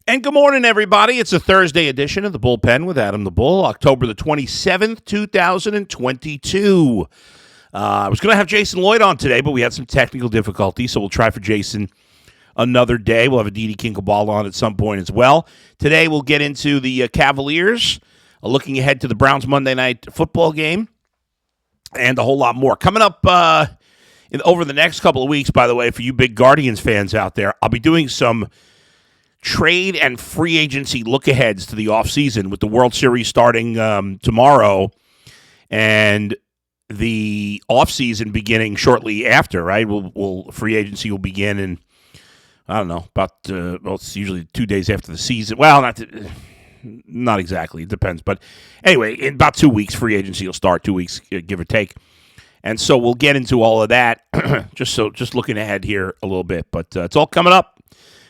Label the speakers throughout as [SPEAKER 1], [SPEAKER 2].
[SPEAKER 1] And good morning, everybody. It's a Thursday edition of the Bullpen with Adam the Bull, October the 27th, 2022. I was going to have Jason Lloyd on today, but we had some technical difficulties, so we'll try for Jason another day. We'll have a Didi Kinkaball on at some point as well. Today, we'll get into the Cavaliers, looking ahead to the Browns Monday night football game, and a whole lot more. Coming up over the next couple of weeks, by the way, for you big Guardians fans out there, I'll be doing some trade and free agency look-aheads to the offseason with the World Series starting tomorrow and the offseason beginning shortly after, right? Free agency will begin in, I don't know, about, it's usually 2 days after the season. Well, not exactly. It depends. But anyway, in about 2 weeks, free agency will start, 2 weeks, give or take. And so we'll get into all of that, just looking ahead here a little bit. But it's all coming up.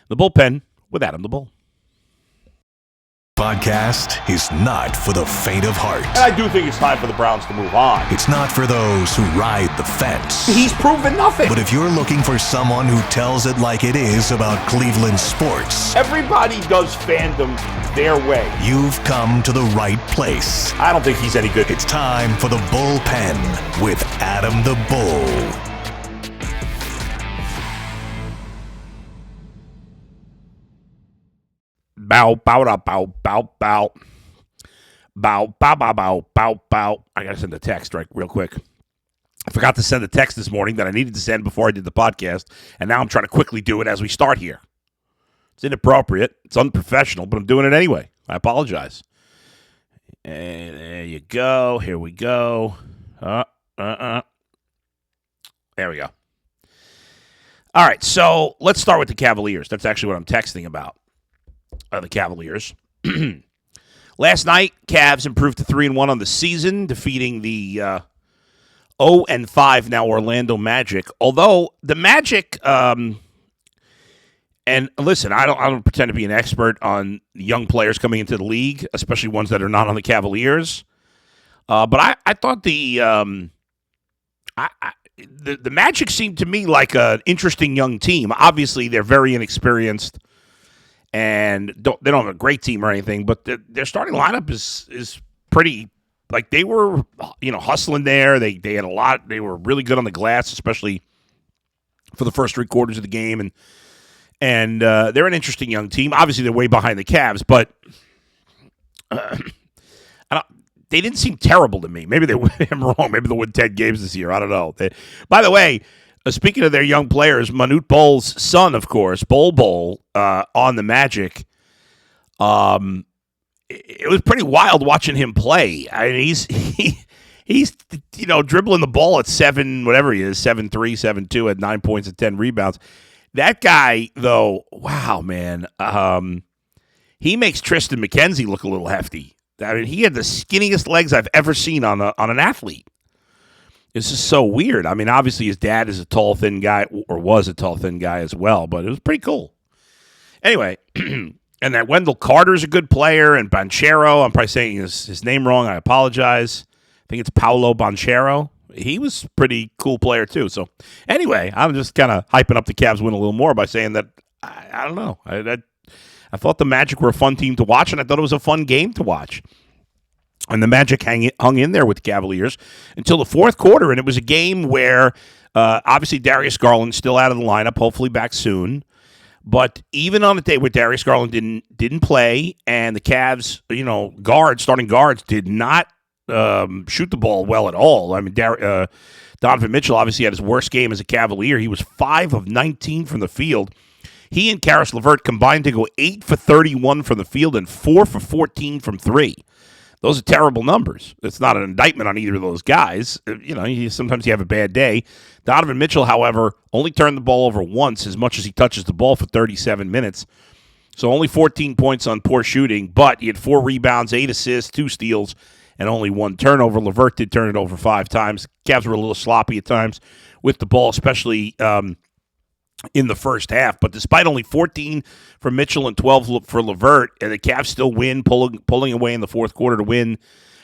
[SPEAKER 1] The Bullpen with Adam the Bull.
[SPEAKER 2] Podcast is not for the faint of heart.
[SPEAKER 1] And I do think it's time for the Browns to move on.
[SPEAKER 2] It's not for those who ride the fence.
[SPEAKER 1] He's proven nothing.
[SPEAKER 2] But if you're looking for someone who tells it like it is about Cleveland sports,
[SPEAKER 1] everybody does fandom their way.
[SPEAKER 2] You've come to the right place.
[SPEAKER 1] I don't think he's any good.
[SPEAKER 2] It's time for the Bullpen with Adam the Bull.
[SPEAKER 1] Bow, bow, da, bow, bow, bow. Bow, bow, bow, bow, bow, bow. I got to send a text real quick. I forgot to send a text this morning that I needed to send before I did the podcast, and now I'm trying to quickly do it as we start here. It's inappropriate. It's unprofessional, but I'm doing it anyway. I apologize. And there you go. Here we go. There we go. All right, so let's start with the Cavaliers. That's actually what I'm texting about. The Cavaliers. Last night, Cavs improved to 3-1 on the season, defeating the 0-5 now Orlando Magic. Although the Magic, and listen, I don't pretend to be an expert on young players coming into the league, especially ones that are not on the Cavaliers. But I thought the Magic seemed to me like an interesting young team. Obviously, they're very inexperienced. And they don't have a great team or anything, but their starting lineup is pretty, like, they were, hustling there. They had a lot. They were really good on the glass, especially for the first three quarters of the game. And they're an interesting young team. Obviously, they're way behind the Cavs, but they didn't seem terrible to me. Maybe I'm wrong. Maybe they'll win 10 games this year. I don't know. By the way, speaking of their young players, Manute Bol's son, of course, Bol, on the Magic, it was pretty wild watching him play. I mean, he's dribbling the ball at 7, whatever he is, 7'3", 7'2", at 9 points and 10 rebounds. That guy, though, wow, man, he makes Tristan McKenzie look a little hefty. I mean, he had the skinniest legs I've ever seen on an athlete. It's just so weird. I mean, obviously his dad is a tall, thin guy, or was a tall, thin guy as well, but it was pretty cool. Anyway, and that Wendell Carter is a good player, and Banchero, I'm probably saying his name wrong. I apologize. I think it's Paolo Banchero. He was a pretty cool player too. So anyway, I'm just kind of hyping up the Cavs win a little more by saying that, I don't know. I thought the Magic were a fun team to watch, and I thought it was a fun game to watch. And the Magic hung in there with the Cavaliers until the fourth quarter, and it was a game where obviously Darius Garland's still out of the lineup, hopefully back soon. But even on a day where Darius Garland didn't play, and the Cavs, starting guards, did not shoot the ball well at all. I mean, Donovan Mitchell obviously had his worst game as a Cavalier. He was 5 of 19 from the field. He and Karis LeVert combined to go 8 for 31 from the field and 4 for 14 from 3. Those are terrible numbers. It's not an indictment on either of those guys. Sometimes you have a bad day. Donovan Mitchell, however, only turned the ball over once as much as he touches the ball for 37 minutes. So only 14 points on poor shooting, but he had 4 rebounds, 8 assists, 2 steals, and only 1 turnover. LeVert did turn it over 5 times. Cavs were a little sloppy at times with the ball, especially in the first half. But despite only 14 for Mitchell and 12 for LeVert, the Cavs still win, pulling away in the fourth quarter to win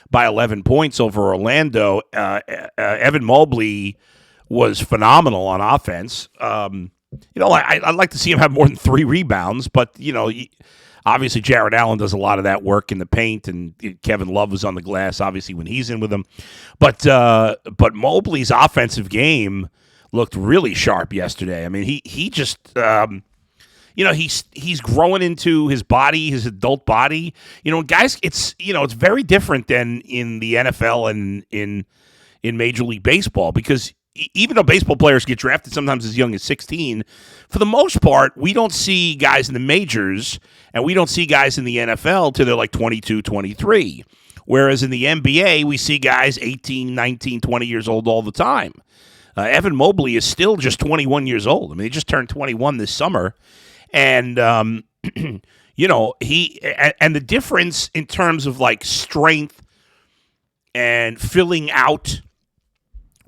[SPEAKER 1] by 11 points over Orlando. Evan Mobley was phenomenal on offense. I'd like to see him have more than 3 rebounds, but, Obviously, Jared Allen does a lot of that work in the paint, and Kevin Love was on the glass, obviously, when he's in with them. But Mobley's offensive game looked really sharp yesterday. I mean, he just he's growing into his body, his adult body. Guys, it's very different than in the NFL and in Major League Baseball, because even though baseball players get drafted sometimes as young as 16, for the most part, we don't see guys in the majors and we don't see guys in the NFL till they're like 22, 23. Whereas in the NBA, we see guys 18, 19, 20 years old all the time. Evan Mobley is still just 21 years old. I mean, he just turned 21 this summer. And, he and the difference in terms of like strength and filling out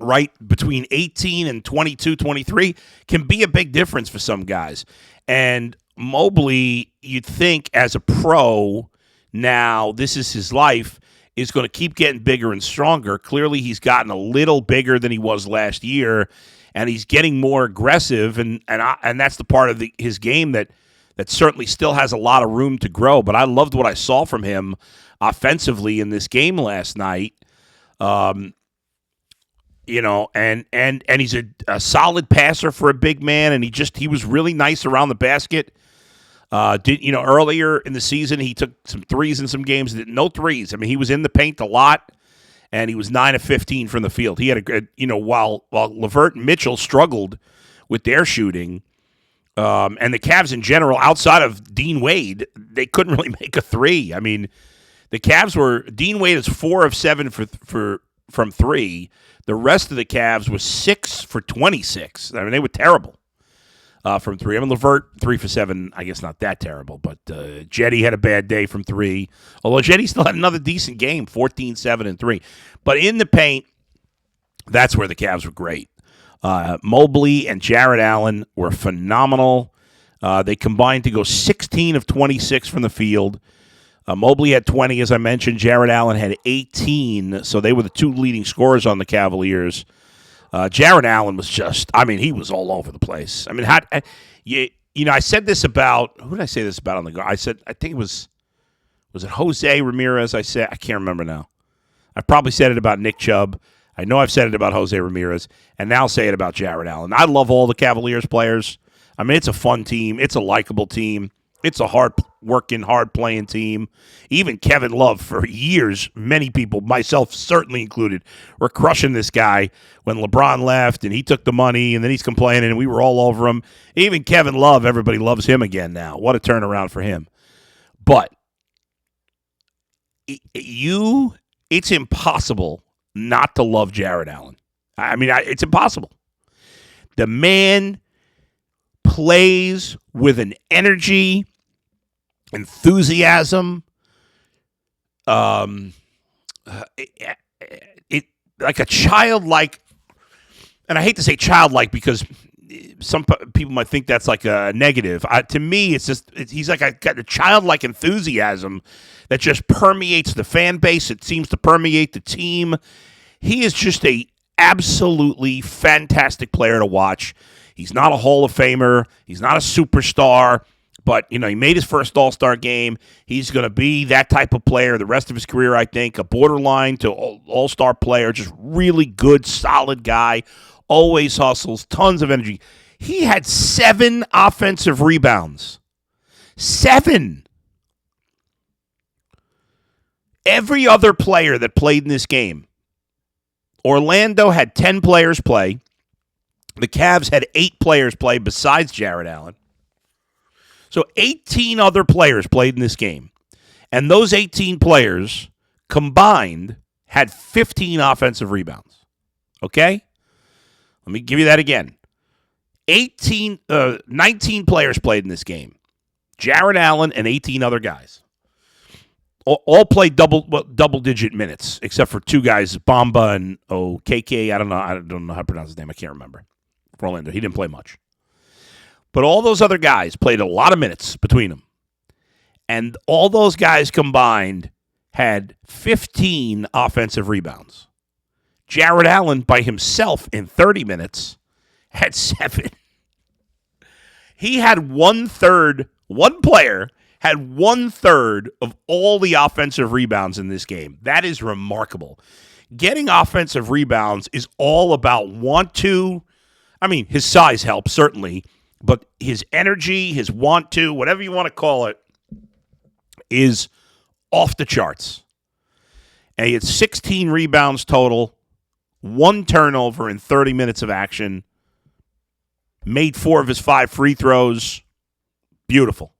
[SPEAKER 1] right between 18 and 22, 23 can be a big difference for some guys. And Mobley, you'd think as a pro, now this is his life, is going to keep getting bigger and stronger. Clearly, he's gotten a little bigger than he was last year, and he's getting more aggressive, and that's the part of his game that certainly still has a lot of room to grow. But I loved what I saw from him offensively in this game last night. And he's a solid passer for a big man, and he was really nice around the basket. Earlier in the season, he took some threes in some games. No threes. I mean, he was in the paint a lot, and he was 9 of 15 from the field. He had a good, while LeVert and Mitchell struggled with their shooting, and the Cavs in general, outside of Dean Wade, they couldn't really make a three. I mean, the Cavs Dean Wade is 4 of 7 from three. The rest of the Cavs was 6 for 26. I mean, they were terrible from three. I mean, LeVert, 3 for 7, I guess not that terrible, but Jetty had a bad day from three. Although Jetty still had another decent game, 14, 7, and 3. But in the paint, that's where the Cavs were great. Mobley and Jared Allen were phenomenal. They combined to go 16 of 26 from the field. Mobley had 20, as I mentioned. Jared Allen had 18, so they were the two leading scorers on the Cavaliers. Jared Allen was he was all over the place. I mean, I said this about, who did I say this about on the guard? I think it was it Jose Ramirez? I can't remember now. I probably said it about Nick Chubb. I know I've said it about Jose Ramirez, and now I'll say it about Jared Allen. I love all the Cavaliers players. I mean, it's a fun team. It's a likable team. It's a hard-working, hard-playing team. Even Kevin Love, for years, many people, myself certainly included, were crushing this guy when LeBron left and he took the money and then he's complaining and we were all over him. Even Kevin Love, everybody loves him again now. What a turnaround for him. But it's impossible not to love Jared Allen. I mean, it's impossible. The man plays with an energy, enthusiasm, it like a childlike, and I hate to say childlike because some people might think that's like a negative. To me, he's like got a childlike enthusiasm that just permeates the fan base. It seems to permeate the team. He is just a absolutely fantastic player to watch. He's not a Hall of Famer. He's not a superstar, but, he made his first All-Star game. He's going to be that type of player the rest of his career, I think, a borderline to All-Star player, just really good, solid guy, always hustles, tons of energy. He had 7 offensive rebounds. 7. Every other player that played in this game, Orlando had 10 players play. The Cavs had 8 players play besides Jared Allen. So 18 other players played in this game. And those 18 players combined had 15 offensive rebounds. Okay? Let me give you that again. 19 players played in this game. Jared Allen and 18 other guys. All played double-digit minutes, except for 2 guys, Bamba and KK. I don't know how to pronounce his name. I can't remember. For Orlando, he didn't play much. But all those other guys played a lot of minutes between them. And all those guys combined had 15 offensive rebounds. Jared Allen by himself in 30 minutes had 7. He had 1/3 One player had 1/3 of all the offensive rebounds in this game. That is remarkable. Getting offensive rebounds is all about want to. I mean, his size helps, certainly, but his energy, his want to, whatever you want to call it, is off the charts. And he had 16 rebounds total, 1 turnover in 30 minutes of action, made 4 of his 5 free throws. Beautiful.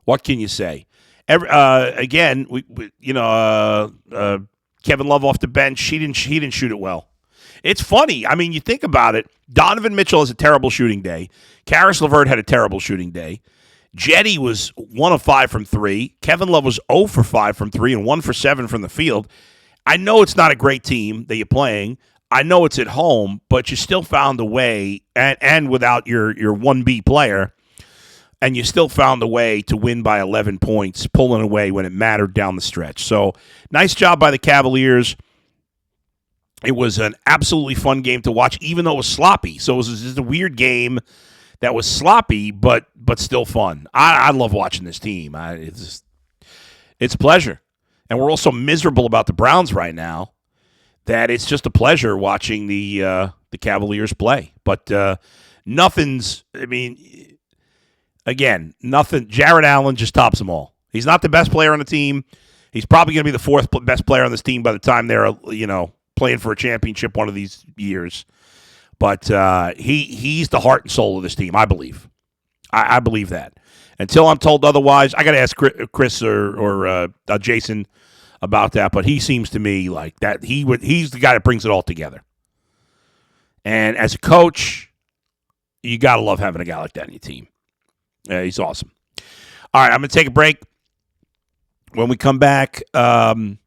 [SPEAKER 1] What can you say? Again, Kevin Love off the bench, he didn't shoot it well. It's funny. I mean, you think about it. Donovan Mitchell has a terrible shooting day. Karis LeVert had a terrible shooting day. Jetty was 1 of 5 from 3. Kevin Love was 0 for 5 from 3 and 1 for 7 from the field. I know it's not a great team that you're playing. I know it's at home, but you still found a way, and without your 1B player, and you still found a way to win by 11 points, pulling away when it mattered down the stretch. So, nice job by the Cavaliers. It was an absolutely fun game to watch, even though it was sloppy. So it was just a weird game that was sloppy, but still fun. I love watching this team. It's a pleasure. And we're also miserable about the Browns right now, that it's just a pleasure watching the Cavaliers play. But nothing's, I mean, again, nothing. Jared Allen just tops them all. He's not the best player on the team. He's probably going to be the 4th best player on this team by the time they're, playing for a championship one of these years. But he's the heart and soul of this team, I believe. I believe that. Until I'm told otherwise, I got to ask Chris or Jason about that. But he seems to me like that. He's the guy that brings it all together. And as a coach, you got to love having a guy like that in your team. He's awesome. All right, I'm going to take a break. When we come back, I'm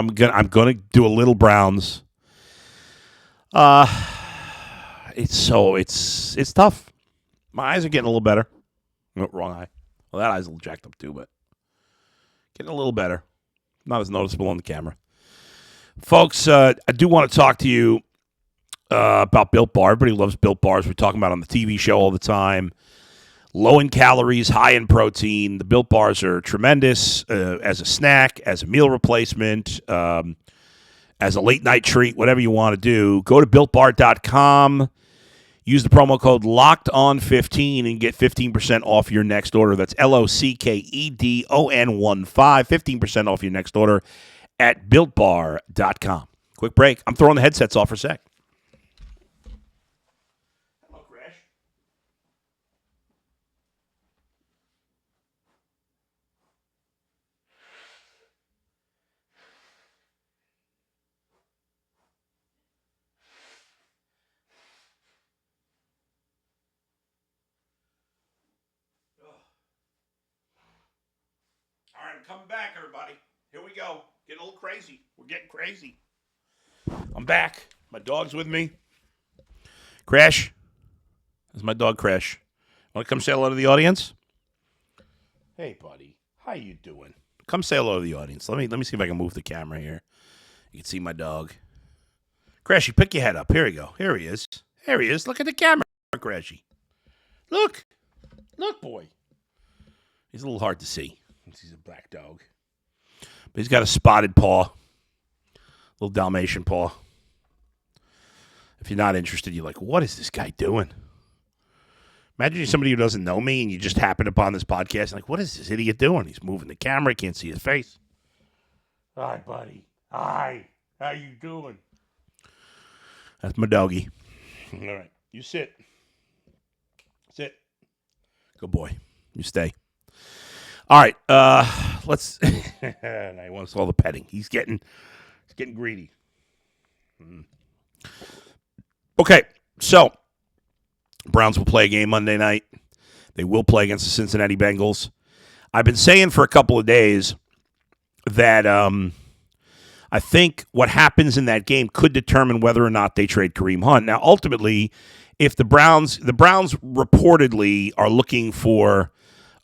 [SPEAKER 1] gonna do a little Browns. It's tough. My eyes are getting a little better. No, wrong eye. Well, that eye's a little jacked up too, but getting a little better. Not as noticeable on the camera. Folks, I do want to talk to you about Built Bar. Everybody loves Built Bars. We're talking about on the TV show all the time. Low in calories, high in protein. The Built Bars are tremendous as a snack, as a meal replacement, as a late-night treat, whatever you want to do. Go to BuiltBar.com. Use the promo code LOCKEDON15 and get 15% off your next order. That's LOCKEDON15. 15% off your next order at BuiltBar.com. Quick break. I'm throwing the headsets off for a sec. All right, I'm coming back, everybody. Here we go. Getting a little crazy. We're getting crazy. I'm back. My dog's with me. Crash. This is my dog, Crash. Want to come say hello to the audience? Hey, buddy. How you doing? Come say hello to the audience. Let me see if I can move the camera here. You can see my dog. Crashy, pick your head up. Here we go. Here he is. There he is. Look at the camera, Crashy. Look. Look, boy. He's a little hard to see. He's a black dog. But he's got a spotted paw. Little Dalmatian paw. If you're not interested, you're like, what is this guy doing? Imagine you're somebody who doesn't know me and you just happen upon this podcast and like, what is this idiot doing? He's moving the camera. Can't see his face. Hi, buddy. Hi. How you doing? That's my doggy. All right. You sit. Sit. Good boy. You stay. All right. Let's. Now he wants all the petting. He's getting greedy. Okay. So, Browns will play a game Monday night. They will play against the Cincinnati Bengals. I've been saying for a couple of days that I think what happens in that game could determine whether or not they trade Kareem Hunt. Now, ultimately, if the Browns reportedly are looking for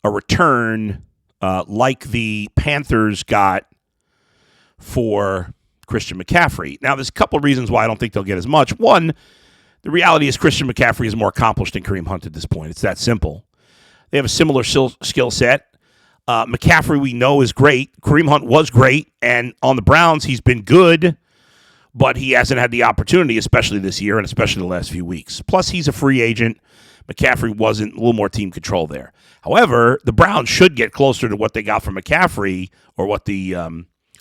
[SPEAKER 1] a return like the Panthers got for Christian McCaffrey. Now, there's a couple of reasons why I don't think they'll get as much. One, the reality is Christian McCaffrey is more accomplished than Kareem Hunt at this point. It's that simple. They have a similar skill set. McCaffrey, we know, is great. Kareem Hunt was great. And on the Browns, he's been good, but he hasn't had the opportunity, especially this year and especially the last few weeks. Plus, he's a free agent. McCaffrey wasn't a little more team control there. However, the Browns should get closer to what they got from McCaffrey, or what the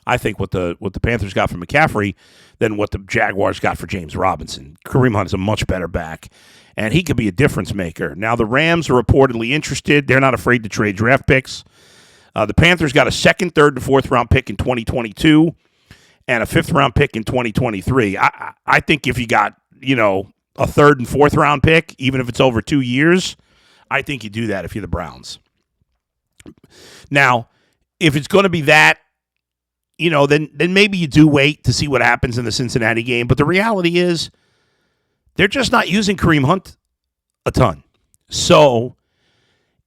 [SPEAKER 1] I think what the Panthers got from McCaffrey, than what the Jaguars got for James Robinson. Kareem Hunt is a much better back, and he could be a difference maker. Now, the Rams are reportedly interested. They're not afraid to trade draft picks. The Panthers got a second, third, and fourth round pick in 2022 and a fifth round pick in 2023. I think if you got, a third and fourth round pick, even if it's over 2 years, I think you do that if you're the Browns. Now, if it's going to be that, then maybe you do wait to see what happens in the Cincinnati game. But the reality is they're just not using Kareem Hunt a ton. So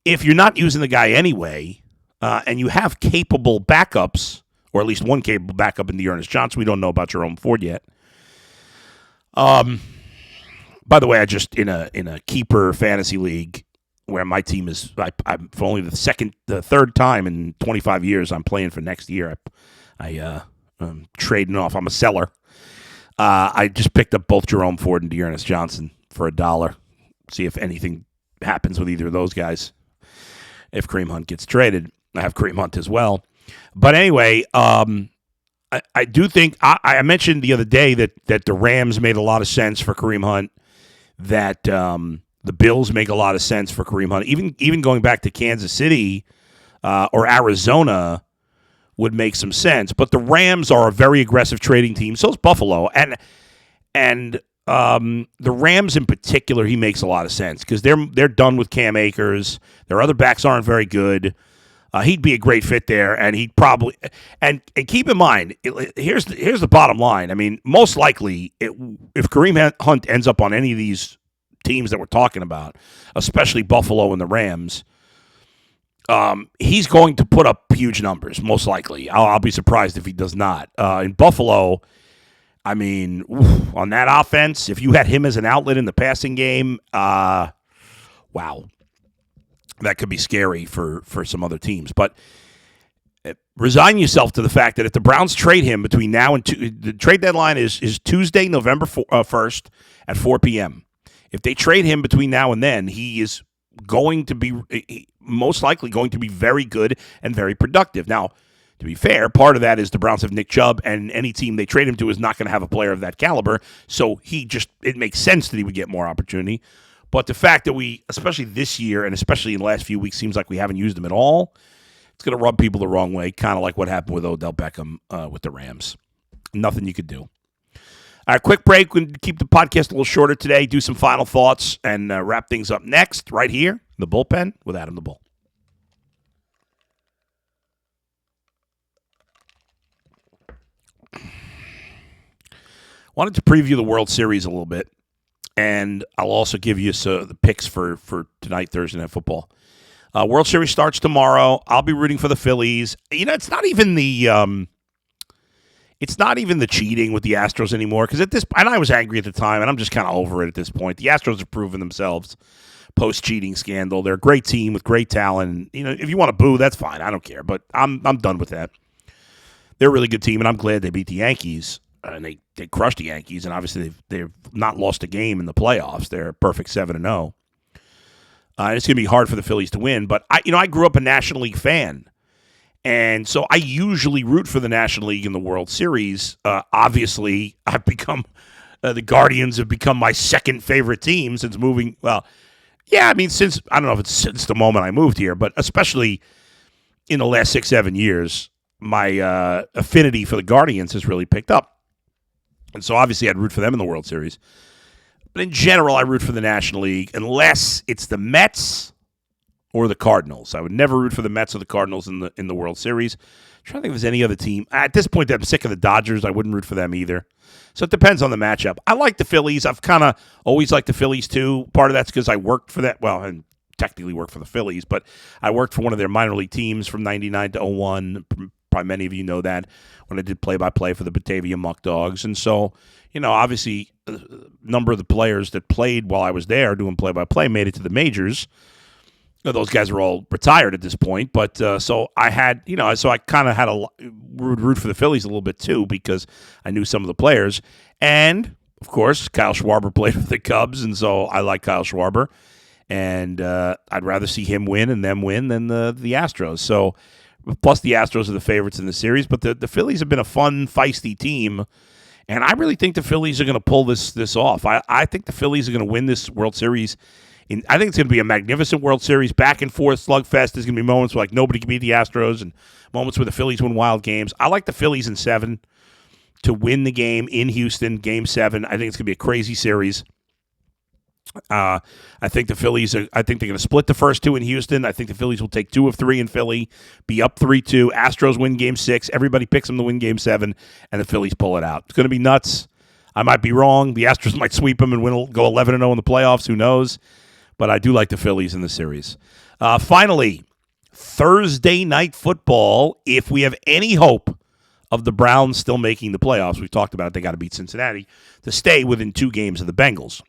[SPEAKER 1] if you're not using the guy anyway, and you have capable backups, or at least one capable backup in Dearness Johnson, we don't know about Jerome Ford yet. By the way, I just in a keeper fantasy league where my team is, I'm for only the third time in 25 years I'm playing for next year. I'm trading off. I'm a seller. I just picked up both Jerome Ford and Dearness Johnson for $1. See if anything happens with either of those guys. If Kareem Hunt gets traded, I have Kareem Hunt as well. But anyway, I do think I mentioned the other day that the Rams made a lot of sense for Kareem Hunt. That the Bills make a lot of sense for Kareem Hunt. Even going back to Kansas City or Arizona would make some sense. But the Rams are a very aggressive trading team. So is Buffalo. And the Rams in particular, he makes a lot of sense because they're done with Cam Akers. Their other backs aren't very good. He'd be a great fit there, and he'd probably and keep in mind, here's the bottom line. I mean, most likely, if Kareem Hunt ends up on any of these teams that we're talking about, especially Buffalo and the Rams, he's going to put up huge numbers. Most likely, I'll be surprised if he does not. In Buffalo, I mean, on that offense, if you had him as an outlet in the passing game, wow. That could be scary for some other teams. But resign yourself to the fact that if the Browns trade him between now and the trade deadline is Tuesday, November 1st at 4 p.m. If they trade him between now and then, he is going to be most likely going to be very good and very productive. Now, to be fair, part of that is the Browns have Nick Chubb, and any team they trade him to is not going to have a player of that caliber. So it makes sense that he would get more opportunity. But the fact that we, especially this year and especially in the last few weeks, seems like we haven't used him at all, it's going to rub people the wrong way, kind of like what happened with Odell Beckham with the Rams. Nothing you could do. All right, quick break. We can keep the podcast a little shorter today, do some final thoughts, and wrap things up next right here in the bullpen with Adam the Bull. Wanted to preview the World Series a little bit. And I'll also give you the picks for tonight, Thursday Night Football. World Series starts tomorrow. I'll be rooting for the Phillies. It's not even the cheating with the Astros anymore. Because and I was angry at the time, and I'm just kind of over it at this point. The Astros have proven themselves post-cheating scandal. They're a great team with great talent. If you want to boo, that's fine. I don't care. But I'm done with that. They're a really good team, and I'm glad they beat the Yankees. And they crushed the Yankees, and obviously they've not lost a game in the playoffs. They're a perfect 7-0. It's going to be hard for the Phillies to win, but I grew up a National League fan, and so I usually root for the National League in the World Series. Obviously, I've become the Guardians have become my second favorite team since moving. Well, yeah, I mean since I don't know if it's since the moment I moved here, but especially in the last 6-7 years, my affinity for the Guardians has really picked up. And so, obviously, I'd root for them in the World Series. But in general, I root for the National League unless it's the Mets or the Cardinals. I would never root for the Mets or the Cardinals in the World Series. I'm trying to think if there's any other team. At this point, I'm sick of the Dodgers. I wouldn't root for them either. So it depends on the matchup. I like the Phillies. I've kind of always liked the Phillies, too. Part of that's because I worked for that. Well, and technically worked for the Phillies, but I worked for one of their minor league teams from 99 to 01. Probably many of you know that when I did play-by-play for the Batavia Muck Dogs. And so, obviously, a number of the players that played while I was there doing play-by-play made it to the majors. Those guys are all retired at this point, but so I had, so I kind of had a root for the Phillies a little bit too because I knew some of the players, and of course Kyle Schwarber played with the Cubs, and so I like Kyle Schwarber, and I'd rather see him win and them win than the Astros. So plus the Astros are the favorites in the series, but the Phillies have been a fun, feisty team, and I really think the Phillies are going to pull this off. I think the Phillies are going to win this World Series. I think it's going to be a magnificent World Series, back and forth slugfest. There's going to be moments where nobody can beat the Astros and moments where the Phillies win wild games. I like the Phillies in 7 to win the game in Houston, Game 7. I think it's going to be a crazy series. I think the Phillies I think they're going to split the first 2 in Houston. I think the Phillies will take 2 of 3 in Philly, be up 3-2. Astros win Game 6. Everybody picks them to win Game 7, and the Phillies pull it out. It's going to be nuts. I might be wrong. The Astros might sweep them and go 11-0 in the playoffs. Who knows? But I do like the Phillies in the series. Finally, Thursday night football. If we have any hope of the Browns still making the playoffs, we've talked about it, they got to beat Cincinnati to stay within 2 games of the Bengals.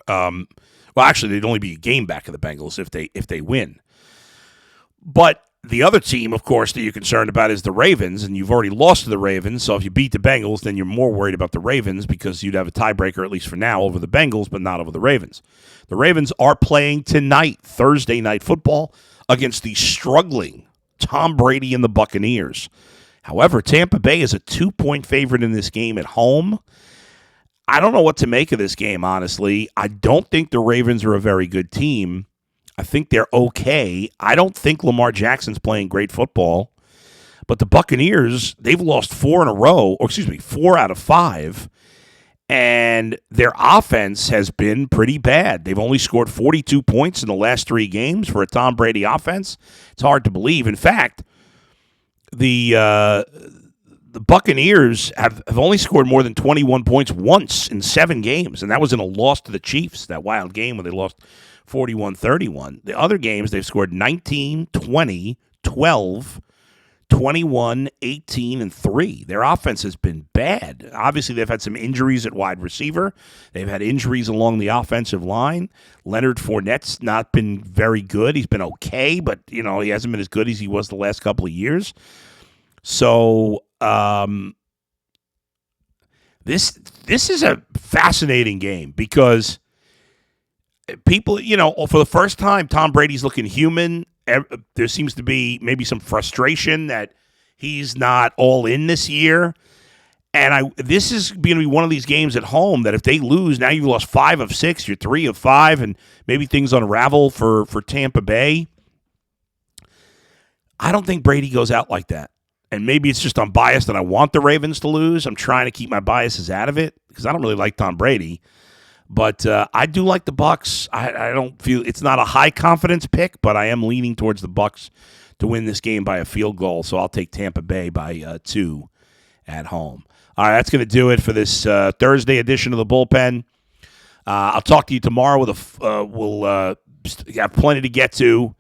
[SPEAKER 1] Well, actually, they'd only be a game back of the Bengals if they win. But the other team, of course, that you're concerned about is the Ravens, and you've already lost to the Ravens. So if you beat the Bengals, then you're more worried about the Ravens because you'd have a tiebreaker, at least for now, over the Bengals, but not over the Ravens. The Ravens are playing tonight, Thursday night football, against the struggling Tom Brady and the Buccaneers. However, Tampa Bay is a 2-point favorite in this game at home. I don't know what to make of this game, honestly. I don't think the Ravens are a very good team. I think they're okay. I don't think Lamar Jackson's playing great football. But the Buccaneers, they've lost 4 out of 5. And their offense has been pretty bad. They've only scored 42 points in the last 3 games for a Tom Brady offense. It's hard to believe. In fact, the Buccaneers have only scored more than 21 points once in 7 games, and that was in a loss to the Chiefs, that wild game when they lost 41-31. The other games, they've scored 19, 20, 12, 21, 18, and 3. Their offense has been bad. Obviously, they've had some injuries at wide receiver. They've had injuries along the offensive line. Leonard Fournette's not been very good. He's been okay, but he hasn't been as good as he was the last couple of years. So this is a fascinating game because people, for the first time, Tom Brady's looking human. There seems to be maybe some frustration that he's not all in this year. And this is going to be one of these games at home that if they lose, now you've lost 5 of 6, you're 3 of 5, and maybe things unravel for Tampa Bay. I don't think Brady goes out like that. And maybe it's just I'm biased and I want the Ravens to lose. I'm trying to keep my biases out of it because I don't really like Tom Brady. But I do like the Bucks. I don't feel it's not a high confidence pick, but I am leaning towards the Bucks to win this game by a field goal. So I'll take Tampa Bay by 2 at home. All right, that's going to do it for this Thursday edition of the Bullpen. I'll talk to you tomorrow. We'll have plenty to get to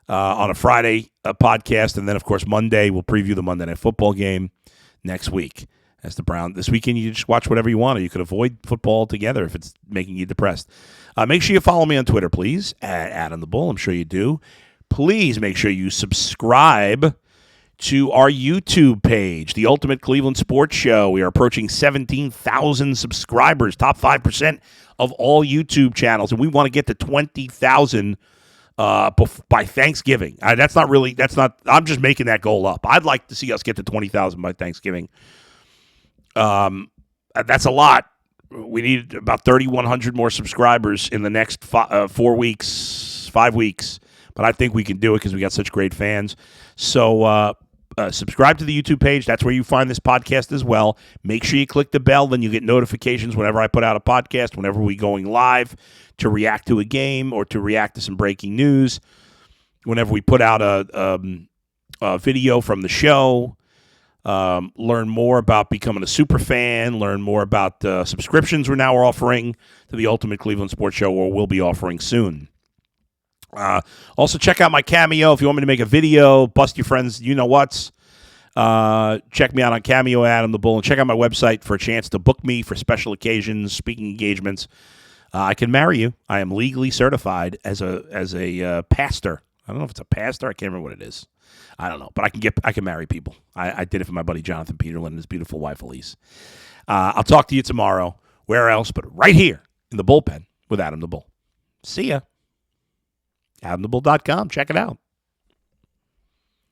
[SPEAKER 1] on a Friday podcast, and then of course Monday we'll preview the Monday Night Football game next week. As the Browns this weekend, you just watch whatever you want, or you could avoid football altogether if it's making you depressed. Make sure you follow me on Twitter, please, at Adam the Bull. I'm sure you do. Please make sure you subscribe to our YouTube page, the Ultimate Cleveland Sports Show. We are approaching 17,000 subscribers, top 5% of all YouTube channels, and we want to get to 20,000 by Thanksgiving. I'm just making that goal up. I'd like to see us get to 20,000 by Thanksgiving. That's a lot. We need about 3,100 more subscribers in the next 5 weeks. But I think we can do it because we got such great fans. So subscribe to the YouTube page. That's where you find this podcast as well. Make sure you click the bell. Then you get notifications whenever I put out a podcast, whenever we're going live to react to a game or to react to some breaking news, whenever we put out a video from the show. Learn more about becoming a super fan. Learn more about subscriptions we're now offering to the Ultimate Cleveland Sports Show, or will be offering soon. Also, check out my Cameo if you want me to make a video, bust your friends, you-know-whats. Check me out on Cameo, Adam the Bull, and check out my website for a chance to book me for special occasions, speaking engagements, I can marry you. I am legally certified as a pastor. I don't know if it's a pastor. I can't remember what it is. I don't know, but I can marry people. I did it for my buddy Jonathan Peterlin and his beautiful wife Elise. I'll talk to you tomorrow. Where else but right here in the bullpen with Adam the Bull. See ya. AdamTheBull.com. Check it out.